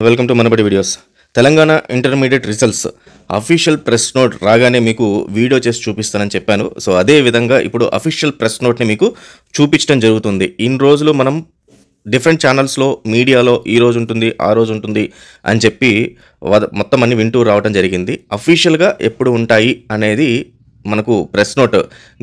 Welcome to Manabadi videos. Telangana intermediate results official press note రాగానే మీకు video చేసి చూపిస్తానని చెప్పాను. సో అదే విధంగా ఇప్పుడు అఫీషియల్ ప్రెస్ నోట్ని మీకు చూపించడం జరుగుతుంది. ఇన్ని రోజులు మనం డిఫరెంట్ ఛానల్స్లో మీడియాలో ఈ రోజు ఉంటుంది ఆ రోజు ఉంటుంది అని చెప్పి మొత్తం అన్ని వింటూ రావడం జరిగింది. అఫీషియల్గా ఎప్పుడు ఉంటాయి అనేది మనకు ప్రెస్ నోట్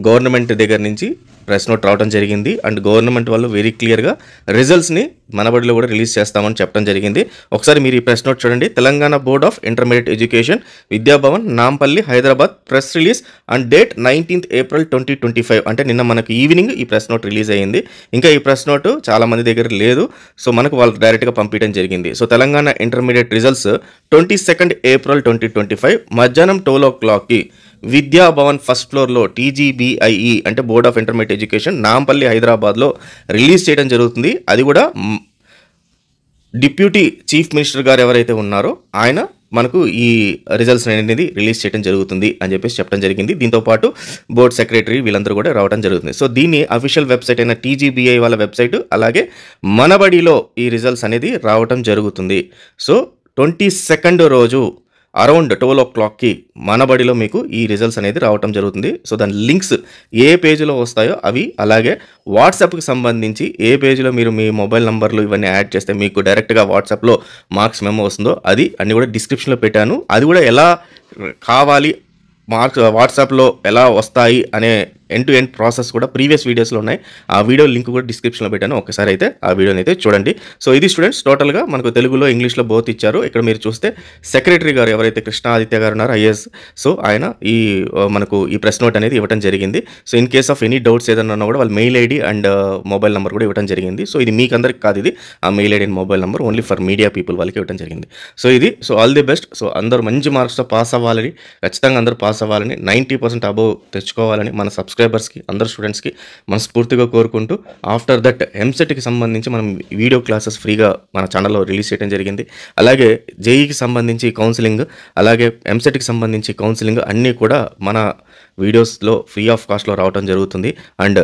గవర్నమెంట్ దగ్గర నుంచి ప్రెస్ నోట్ రావడం జరిగింది. అండ్ గవర్నమెంట్ వాళ్ళు వెరీ క్లియర్గా రిజల్ట్స్ని మనబడిలో కూడా రిలీజ్ చేస్తామని చెప్పడం జరిగింది. ఒకసారి మీరు ఈ ప్రెస్ నోట్ చూడండి. Telangana board of intermediate education Vidyabhavan Nampally Hyderabad press release and date 19th April 2025 అంటే నిన్న మనకు ఈవినింగ్ ఈ ప్రెస్ నోట్ రిలీజ్ అయ్యింది. ఇంకా ఈ ప్రెస్ నోట్ చాలా మంది దగ్గర లేదు. సో మనకు వాళ్ళు డైరెక్ట్గా పంపించడం జరిగింది. So Telangana intermediate results 22nd April 2025 మధ్యాహ్నం 12 o'clockకి విద్యాభవన్ ఫస్ట్ ఫ్లోర్లో TGBIE అంటే board of intermediate education Nampally హైదరాబాద్లో రిలీజ్ చేయడం జరుగుతుంది. అది కూడా డిప్యూటీ చీఫ్ మినిస్టర్ గారు ఎవరైతే ఉన్నారో ఆయన మనకు ఈ రిజల్ట్స్ అనేది రిలీజ్ చేయడం జరుగుతుంది అని చెప్పేసి చెప్పడం జరిగింది. దీంతోపాటు బోర్డ్ సెక్రటరీ వీళ్ళందరూ కూడా రావడం జరుగుతుంది. సో దీన్ని అఫీషియల్ వెబ్సైట్ అయిన TGBI వాళ్ళ వెబ్సైట్ అలాగే మనబడిలో ఈ రిజల్ట్స్ అనేది రావడం జరుగుతుంది. సో 22nd రోజు అరౌండ్ 12 o'clockకి మనబడిలో మీకు ఈ రిజల్ట్స్ అనేది రావటం జరుగుతుంది. సో దాని లింక్స్ ఏ పేజీలో వస్తాయో అవి, అలాగే వాట్సాప్కి సంబంధించి ఏ పేజీలో మీరు మీ మొబైల్ నంబర్లు ఇవన్నీ యాడ్ చేస్తే మీకు డైరెక్ట్గా వాట్సాప్లో మార్క్స్ మెమో వస్తుందో అది అన్నీ కూడా డిస్క్రిప్షన్లో పెట్టాను. అది కూడా ఎలా కావాలి మార్క్స్ వాట్సాప్లో ఎలా వస్తాయి అనే ఎండ్ టు ఎండ్ ప్రాసెస్ కూడా ప్రీవియస్ వీడియోస్లో ఉన్నాయి. ఆ వీడియో లింక్ కూడా డిస్క్రిప్షన్లో పెట్టాను. ఒకసారి అయితే ఆ వీడియోని అయితే చూడండి. సో ఇది స్టూడెంట్స్ టోటల్గా మనకు తెలుగులో ఇంగ్లీష్లో బోత్ ఇచ్చారు. ఇక్కడ మీరు చూస్తే సెక్రటరీ గారు ఎవరైతే కృష్ణాదిత్య గారు ఉన్నారో IAS, సో ఆయన ఈ మనకు ఈ ప్రెస్ నోట్ అనేది ఇవ్వడం జరిగింది. So in case of any doubts ఏదన్నా ఉన్నా కూడా వాళ్ళ mail ID and mobile number కూడా ఇవ్వడం జరిగింది. సో ఇది మీకు అందరికి కాదు, ఇది ఆ mail ID and mobile number only for media people వాళ్ళకి ఇవ్వడం జరిగింది. సో ఇది ఆల్ ది బెస్ట్. సో అందరూ మంచి మార్క్స్తో పాస్ అవ్వాలని, ఖచ్చితంగా అందరూ పాస్ అవ్వాలని, 90% అబోవ్ తెచ్చుకోవాలని మన సబ్స్క్రైబర్స్కి అందరు స్టూడెంట్స్కి మనస్ఫూర్తిగా కోరుకుంటూ, ఆఫ్టర్ దట్ ఎంసెట్కి సంబంధించి మనం వీడియో క్లాసెస్ ఫ్రీగా మన ఛానల్లో రిలీజ్ చేయడం జరిగింది. అలాగే జేఈకి సంబంధించి కౌన్సిలింగ్, అలాగే ఎంసెట్కి సంబంధించి కౌన్సిలింగ్ అన్నీ కూడా మన వీడియోస్లో ఫ్రీ ఆఫ్ కాస్ట్లో రావడం జరుగుతుంది. అండ్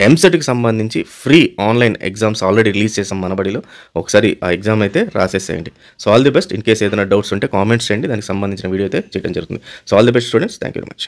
ఎంసెట్కి సంబంధించి free online exams already release చేసాం మనబడిలో. ఒకసారి ఆ ఎగ్జామ్ అయితే రాసేసేయండి. So all the best. In case ఏదైనా డౌట్స్ ఉంటే కామెంట్స్ చేయండి, దానికి సంబంధించిన వీడియో అయితే చేయడం జరుగుతుంది. So all the best students, thank you very much.